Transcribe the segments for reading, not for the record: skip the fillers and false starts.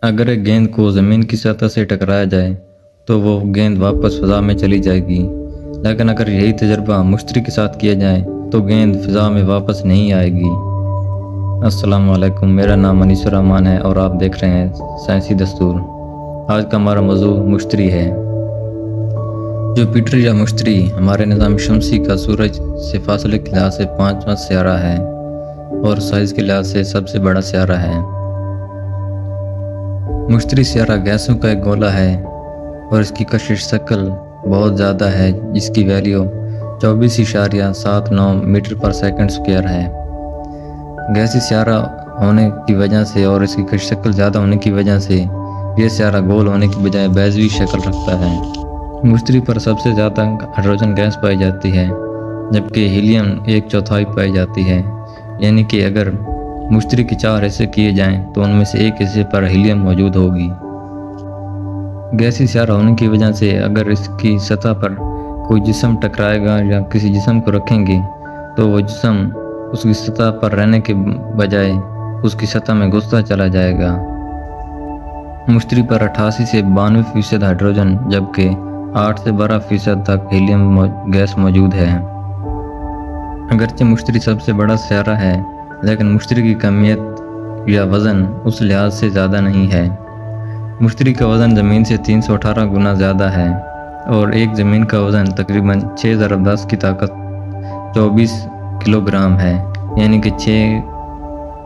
اگر ایک گیند کو زمین کی سطح سے ٹکرایا جائے تو وہ گیند واپس فضا میں چلی جائے گی، لیکن اگر یہی تجربہ مشتری کے ساتھ کیا جائے تو گیند فضا میں واپس نہیں آئے گی۔ السلام علیکم، میرا نام انیس الرحمان ہے اور آپ دیکھ رہے ہیں سائنسی دستور۔ آج کا ہمارا موضوع مشتری ہے۔ جوپیٹر یا مشتری ہمارے نظام شمسی کا سورج سے فاصلے کے لحاظ سے 5واں سیارہ ہے اور سائز کے لحاظ سے سب سے بڑا سیارہ ہے۔ مشتری سیارہ گیسوں کا ایک گولہ ہے اور اس کی کشش شکل بہت زیادہ ہے، جس کی ویلیو 24.79 میٹر پر سیکنڈ اسکوائر ہے۔ گیسی سیارہ ہونے کی وجہ سے اور اس کی کشش شکل زیادہ ہونے کی وجہ سے یہ سیارہ گول ہونے کی بجائے بیضوی شکل رکھتا ہے۔ مشتری پر سب سے زیادہ ہائیڈروجن گیس پائی جاتی ہے، جبکہ ہیلیم 1/4 پائی جاتی ہے، یعنی کہ اگر مشتری کے 4 حصے کیے جائیں تو ان میں سے ایک حصے پر ہیلیم موجود ہوگی۔ گیسی سیارہ ہونے کی وجہ سے اگر اس کی سطح پر کوئی جسم ٹکرائے گا یا کسی جسم کو رکھیں گے تو وہ جسم اس کی سطح پر رہنے کے بجائے اس کی سطح میں گھستا چلا جائے گا۔ مشتری پر 88 سے 92% ہائیڈروجن جبکہ 8 سے 12% تک ہیلیم گیس موجود ہے۔ اگرچہ مشتری سب سے بڑا سیارہ ہے، لیکن مشتری کی کمیت یا وزن اس لحاظ سے زیادہ نہیں ہے۔ مشتری کا وزن زمین سے 318 گنا زیادہ ہے اور ایک زمین کا وزن تقریباً 6 ضرب 10 کی طاقت 24 کلو گرام ہے، یعنی کہ 6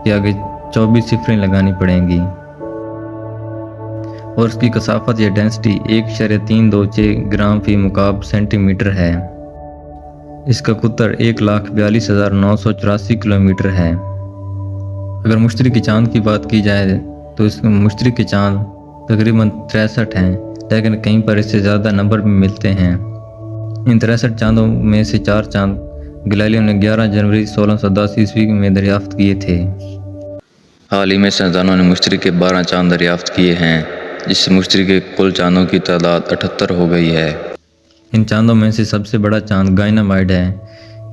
کے آگے 24 صفریں لگانی پڑیں گی، اور اس کی کثافت یا ڈینسٹی 1.326 گرام فی مکعب سینٹی میٹر ہے۔ اس کا قطر 1,42,984 کلومیٹر ہے۔ اگر مشتری کے چاند کی بات کی جائے تو اس میں مشتری کے چاند تقریباً 63 ہیں، لیکن کہیں پر اس سے زیادہ نمبر بھی ملتے ہیں۔ ان 63 چاندوں میں سے 4 چاند گلیلیو نے 11 جنوری 1610 میں دریافت کیے تھے۔ حال ہی میں سائنسدانوں نے مشتری کے 12 چاند دریافت کیے ہیں، جس سے مشتری کے کل چاندوں کی تعداد 78 ہو گئی ہے۔ ان چاندوں میں سے سب سے بڑا چاند گائنامائڈ ہے۔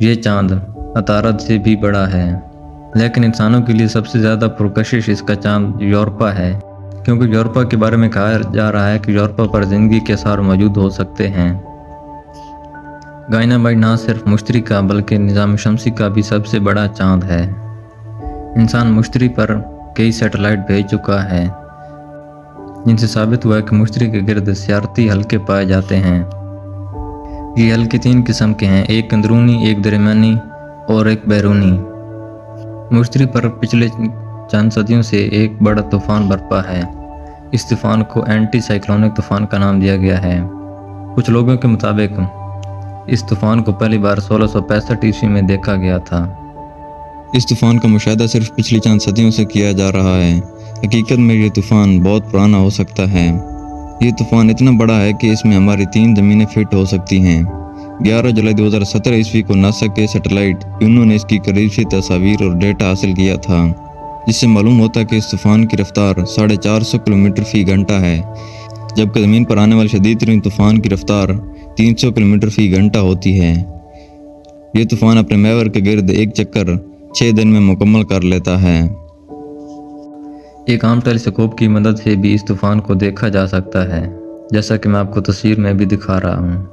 یہ چاند عطارد سے بھی بڑا ہے، لیکن انسانوں کے لیے سب سے زیادہ پرکشش اس کا چاند یوروپا ہے، کیونکہ یوروپا کے بارے میں کہا جا رہا ہے کہ یوروپا پر زندگی کے آثار موجود ہو سکتے ہیں۔ گائنامائڈ نہ صرف مشتری کا بلکہ نظام شمسی کا بھی سب سے بڑا چاند ہے۔ انسان مشتری پر کئی سیٹلائٹ بھیج چکا ہے، جن سے ثابت ہوا ہے کہ مشتری کے گرد سیارتی حلقے پائے جاتے ہیں۔ یہ حلقے 3 قسم کے ہیں، ایک اندرونی، ایک درمیانی اور ایک بیرونی۔ مشتری پر پچھلے چند صدیوں سے ایک بڑا طوفان برپا ہے۔ اس طوفان کو اینٹی سائیکلونک طوفان کا نام دیا گیا ہے۔ کچھ لوگوں کے مطابق اس طوفان کو پہلی بار 1665 میں دیکھا گیا تھا۔ اس طوفان کا مشاہدہ صرف پچھلی چند صدیوں سے کیا جا رہا ہے۔ حقیقت میں یہ طوفان بہت پرانا ہو سکتا ہے۔ یہ طوفان اتنا بڑا ہے کہ اس میں ہماری 3 زمینیں فٹ ہو سکتی ہیں۔ 11 جولائی 2017 کو ناسا کے سیٹلائٹ یونو نے اس کی قریب سے تصاویر اور ڈیٹا حاصل کیا تھا، جس سے معلوم ہوتا ہے کہ اس طوفان کی رفتار 450 کلومیٹر فی گھنٹہ ہے، جبکہ زمین پر آنے والے شدید ترین طوفان کی رفتار 300 کلومیٹر فی گھنٹہ ہوتی ہے۔ یہ طوفان اپنے محور کے گرد ایک چکر 6 دن میں مکمل کر لیتا ہے۔ ایک عام ٹیلیسکوپ کی مدد سے بھی اس طوفان کو دیکھا جا سکتا ہے، جیسا کہ میں آپ کو تصویر میں بھی دکھا رہا ہوں۔